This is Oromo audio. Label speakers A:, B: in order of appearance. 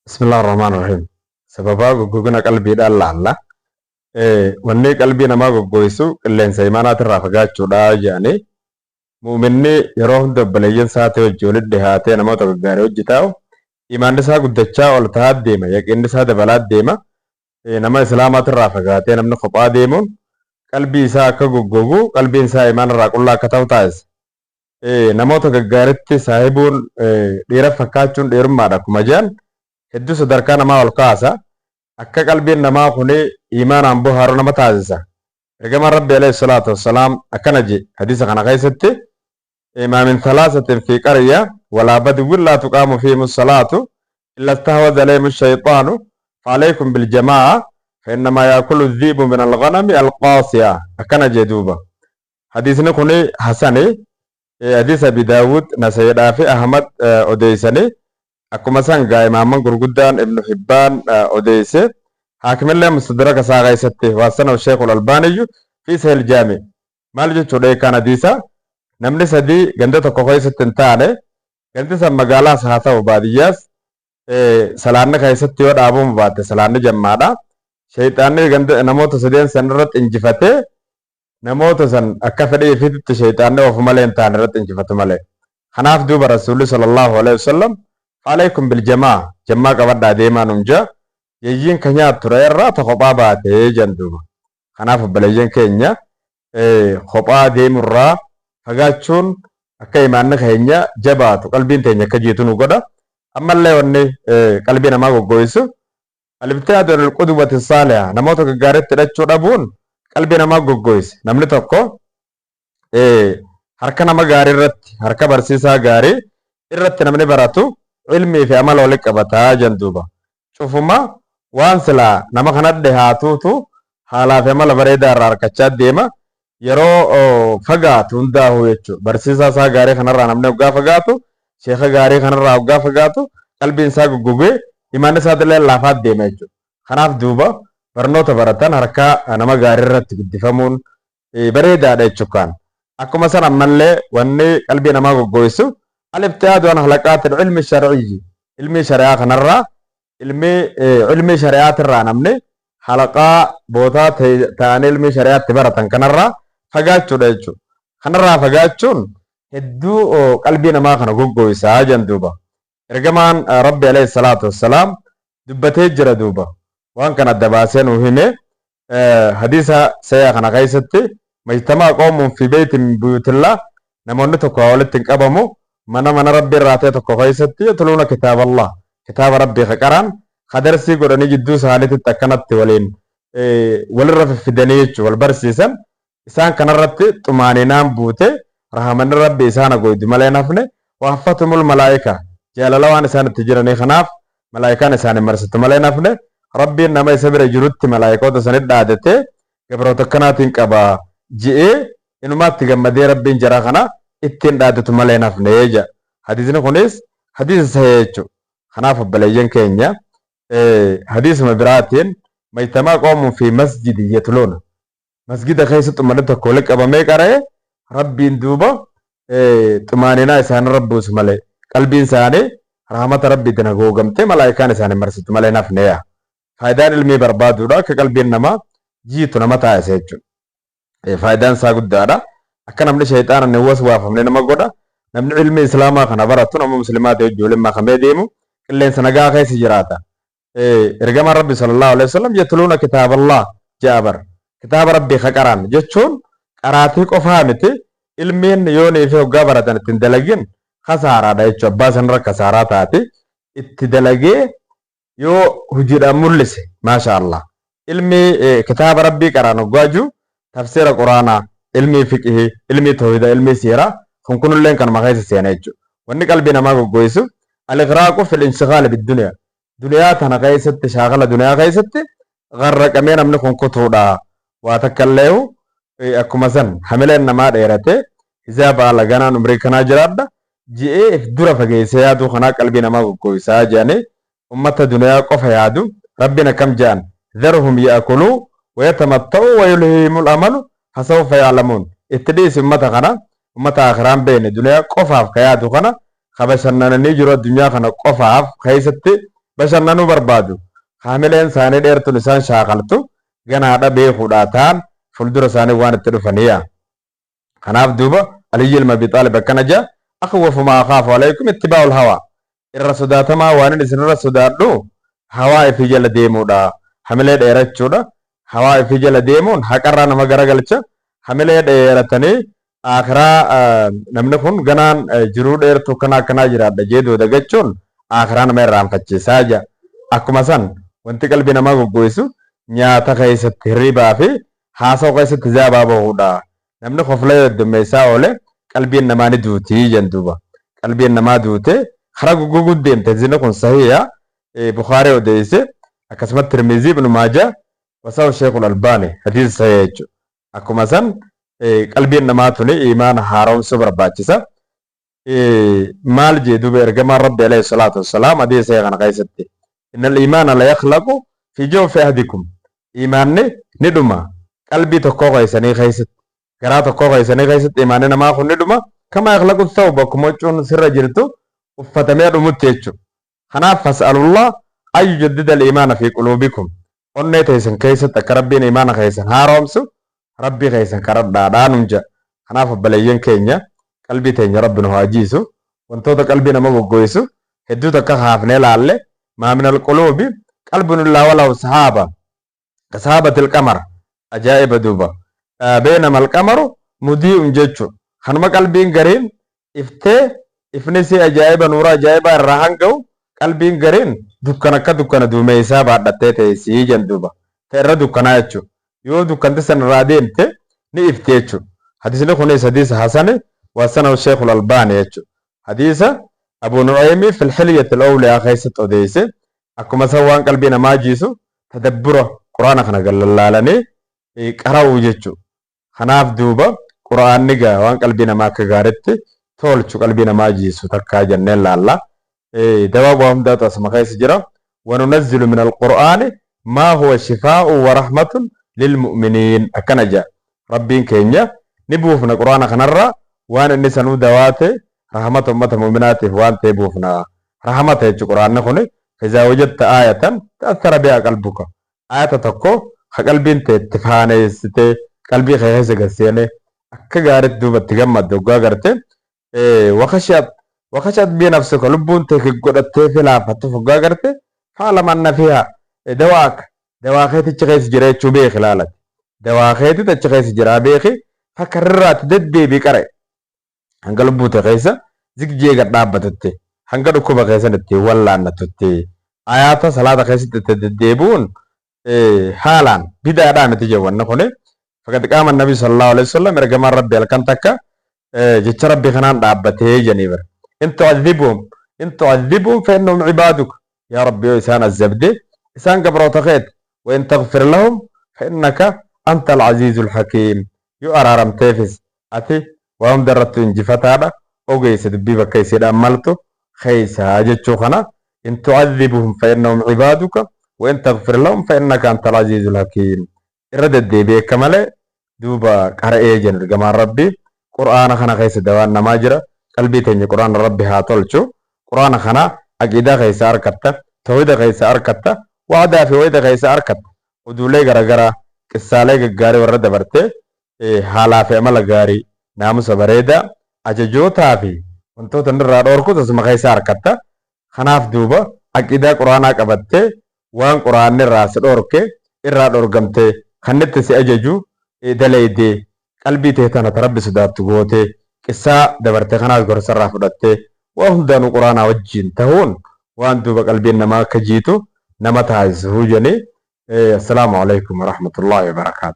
A: بسم الله الرحمن الرحيم. سببا غوغنا قلبي دال الله wanni qalbii namaa goggoysu qilleensa imaanaatirraa fagaachuudha jaanii muuminni yeroo hunda obboleeyyan isaatee wajji walitti dhihaatee namoota gaggaarii hojii taa'u imaanni isaa guddachaa ol ta'aa deema, yaqiinni isaa dabalaa deema. Nama islaamaatirraa fagaatee namni kophaa deemuun qalbii isaa akka goggogu, qalbiin isaa imaanarraa qullaa akka ta'u taasisa. Namoota gaggaaritti saahibuun dhiira fakkaachuun dhiirummaadha. Akkuma jedhan hedduu sadarkaa namaa ol kaasa. Akka qalbiin namaa kuni imaanaan bohaaru nama taasisa. Ergamaan Rabbi alayhi salaatu wassalaam akkana jedhe hadiisa kana keessatti maa min thalaasatin fi qarya walaa badwin laa tuqaamu fiihimu salaatu illa istahwadha alayhim ash-shaytaanu fa'alaykum biljamaa fa'innamaa yaakulu dhiibu min al-ghanami al-qaasiya. Akkana jedhe duuba. Hadiisni kuni hasani hadiisa Abi Daawud, Nasaa'idhaa fi Ahmad odeessanii akkuma san imaamman gurguddaan Ibn Hibbaan odeesse. Haakimillee Mustadraka isaa keessatti waasana Sheekh Al-Albaaniyyu fi Sahih Jaami. Maal jechuudha kan hadiisa? Namni sadii ganda tokko keessatti hin taane, ganti san magaalaas haa ta'u baadiyyaas salaanni keessatti yoo dhaabamu baate salaanni jammaadha. Shayxaanni namoota sadeen san irratti injifatee namoota san akka fedhii ifiitti shayxaanni of malee hin taane irratti injifatu malee. Kanaaf duuba Rasuulli sallallahu alaihi wasallam alaykum bil jamaa qabadhaa deemaa numja yeyyiin ka nyaattu irraa ta kophaa baatee janduuba. Kanaaf obboleeyyan keenya kophaa deemurraa fagaachuun akka imaanni keenya jabaatu qalbiin teenya akka jiitu nu godha. Ammallee wanni qalbii namaa goggoysu al-ibtidaa'u lil qudwati saaliha, namoota gaggaariitti hidhachuu dhabuun qalbii namaa goggoyse. Namni tokko harka nama gaarii irratti, harka barsiisaa gaarii irratti namni baratu ilmii fi amala walitti qabataa janduuba. Cufuma waan silaa nama kana dhihaatuutu haalaa fi amala bareedaa irraa harkachaa deema. Yeroo fagaatu hundaa'u jechuudha. Barsiisaa isaa gaarii kanarraa namni hoggaa fagaatu, sheekha gaarii kanarraa hoggaa fagaatu, qalbiin isaa goggogee imaanni isaatillee laafaa deema jechuudha. Kanaaf duuba barnoota baratan harka nama gaarii irratti guddifamuun bareedaadha jechuudha. Akkuma san ammallee wanni qalbii namaa goggoysu al-ibtidaa'u an halaqaatil ilmi shar'iyyi, ilmi shari'aa kanarraa ilmi shari'aatirraa namni halaqaa bootaa ta'anii ilmi shari'aatti baratan kanarraa fagaachuudha jechuudha. Kanarraa fagaachuun hedduu qalbii namaa kana goggoysaa janduuba. Ergamaan Rabbi alayhi salaatu wassalaam dubbatee jira duuba. Waan kana adda baasee nuu hime hadiisa sayaa kana keessatti majtamaa qoomuun fi beeyti min buyuutillah, namoonni tokko walitti hin qabamu mana Rabbi irraa ta'e tokko keessatti yatluuna kitaaballah, kitaaba Rabbii qara'an kadarsii godhanii jidduu isaaniitti akkanatti walirra fiffidanii jechuudha wal barsiisan. Isaan kanarratti xumaaninaan buute rahamanni Rabbi isaan agoydu malee nafne waaffatumul malaa'ika, jaalala waan isaan itti jiranii kanaaf malaa'ikaan isaan hin marsitu malee nafne. Rabbiin nama isa bira jirutti malaa'ikoota sanit dhaadate gabroota akkanaatiin qaba ji'ee inumaatti gammadee Rabbiin jara kana ittiin dhaadatu malee nafne jedha. Hadiisni kunis hadiisa sahih jechuudha. Kanaaf obboleeyyan keenya hadiisuma biraatiin majtamaa qoomuun fi masjidi yatluuna, masjida keessatti uummanni tokko walitti qabamee qara'e Rabbiin duuba xumaaninaa isaan rabbuus malee qalbiin isaanii rahmata Rabbiitiin hagoogamtee malaa'ikaan isaanii marsitu malee nafneeya. Faayidaan ilmii barbaaduudha akka qalbiin namaa jiitu nama taasisa jechuudha. Faayidaan isaa guddaadha. Akka namni shayxaana hin waswaafamne nama godha. Namni ilmi islaamaa kana baratu nama muslimaa ta'e wajjin waliin makamee deemu qilleensa nagaa keessa jiraata. Ergamaan Rabbi sallallahu alaihi wasallam yatluuna kitaaballah jaabar, kitaaba Rabbii qara'an jechuun qaraatii qofaa miti. Ilmiin yoonii fi hoggaa baratan ittiin dalagin kasaaraadha jechuudha. Abbaa sanarra kasaaraa taati itti dalagee yoo hojiidhaan mul'ise maasha Allah. Ilmi kitaaba Rabbii qara'an hoggaa jiru tafsiira quraanaa, ilmi fiqhii, ilmi tawhiida, ilmi siiraa kunilleen kan maqeessa seenaa jechuudha. Wanni qalbii namaa goggoysu al-ighraaqu fil inshigaal bid-dunyaa, duniyaa tana keessatti shaakala duniyaa keessatti gharraqamee namni kun kutuudha. Waa takkallee akkuma san hamileen namaa dheerate hisaaba laganaan umrii kanaa jiraadha ji'ee if dura fageessee yaaduu kanaa qalbii namaa goggoysaa jedhanii ummata duniyaa qofa yaadu Rabbiin akkam jedhan dharhum ya'kuluu wa yatamatta'u wa yulhihimul amalu fasawfa ya'lamuun. Itti dhiisi ummata kana, ummata akhiraan beene duniyaa qofaaf ka yaadu kana خبشنا نيجرو الدنيا خنا قفاف خيستي بشنا نبربادو خاملين ساني ديرتو لسان شاغلتو جنا هذا بيخوداتان فلدر ساني وان التلفونية خناف دوبا علي المبي طالب كنجا أخوف ما أخاف عليكم اتباع الهوى الرسودات ما وان لسن الرسودات دو هواء في جل ديمو دا حملة ديرتشو دا هواء في جل ديمون هكرنا ما جرجلتش حملة ديرتني آخرا نمنكون جنان جرود ديرتو كنا جراد جيدو دعچون آخرا نمر رام فتشي ساجا أكو مثلا وانت قلبي نما غويسو نياتا كيست ريبا في حاسو كيست زابا بودا نمن خفله دميسا وله قلبي نما ندوتي جندوبا قلبي نما دوتي خرج غوغو ديم تزين كون صحيح بخاري وديسه اكسمت ترمذي ابن ماجه وصاو الشيخ الالباني حديث صحيح اكو مثلا قلبي نما تني ايمان حرام صبر باچسا مال جدو برغما رب عليه الصلاه والسلام حديث سيغن قيستي إن الإيمان لا يخلق في جوف أحدكم إيمانني ندما قلبي تقوى يسني خيست قرا تقوى يسني خيست إيماننا ما خن ندما كما يخلق الثوب كما يجون سر جلتو وفتمير متيجو خنا فاسأل الله أن يجدد الإيمان في قلوبكم قلنا تيسن كيست كربين إيمان خيسن هارمسو ربي خيسن كرب دانونجا خنا فبليين كينيا قلبي تينيا ربنا هاجيسو وانتو قلبنا ما بغويسو هدو تكخافني لالله ما من القلوب قلب الله وله صحابة كصحابة القمر أجائب دوبا بينما القمر مضيء جيتشو خنما قلبين غرين إفنسي أجائب نورا أجائب الرهانجو قلبين غرين دكنا دوميسا بعد تيتي سيجن دوبا تيرا دكنا يتشو يو دكان تسن رادين تي ني إفتيتشو حديثنا خونيس حديث حسن وسنة الشيخ الألباني يتشو حديثة أبو نعيمي في الحلية الأولى خيست أديسة أكو مسوان قلبنا ما جيسو تدبره قرآن خنا قال الله لني قرأوا جيتشو خناف دوبا قرآن نجا وان قلبنا ما كغارت تولشو قلبنا ما جيسو تكا جنة الله دواب وهم داتا اسم خيس جرا وننزل من القرآن ما هو شفاء ورحمة للمؤمنين أكنجا ربين كينيا نبوفنا قرآن خنرا وان النسانو دواتي رحمة أمة المؤمنات وان تبوفنا رحمة القرآن نخوني فإذا وجدت آية تأثر بها قلبك آية تكو قلبين تفاني ستي قلبي خيهز قسيني أكا غارت دوبا تغمد دوغا غارت وخشت بنفسك لبون تكقودت تفلا فتفقا غارت فعلم أن فيها دواخي تشخيص جري چوبي خلالت دواخي تشخيص جرا بيخي فكررات ددي بكري hanga lubbuute keessa zigjeega dhaabbatetti hanga dhukkuba keessatti wallaannatutti ayaata salaata keessatti deddeebi'uun haalaan bidaadhaa miti jawwanna kuni faqad qaama nabi sallallahu alaihi wasallam ergamaan rabbi halkan takka jecha rabbi kanaan dhaabbatee janii bara in tu'adhibhum fa innahum cibaaduk yaa rabbi yoo isaan azabde isaan gabroota keet wa in taghfir lahum fa innaka anta al-aziizu al-hakiim yoo araaramteefis ati وهم درت انجفتادا اوغيس دبي بكيسيدا مالتو خيسا جچو خنا ان تعذبهم فانهم عبادك وان تغفر لهم فانك انت العزيز الحكيم رد دي بي كمال دوبا قرئ جن جمال ربي قران خنا خيس دوان نماجرا قلبي تني قران ربي هاتولچو قران خنا عقيده خيس اركتا توحيد خيس اركتا وعدا في ويد خيس اركت ودولي غرغرا قصالي غاري ورد برته حالا في عمل غاري naamusa bareeda ajajootaa fi wantoota irraa dhoorku tasuma keessa harkatta kanaaf duuba aqidaa quraanaa qabattee waan quraanni irraa si dhoorke irraa dhoorgamtee kannitti si ajaju daleeydee qalbii tee tana rabbi sodaattu gootee qissaa dabartee kanaaf gorsarraa fudhattee waan hundaanuu quraanaa wajjiin ta'uun waan duuba qalbiin namaa akka jiitu nama taasisu jennee assalaamu alaykum wa rahmatullahi wa barakaatu.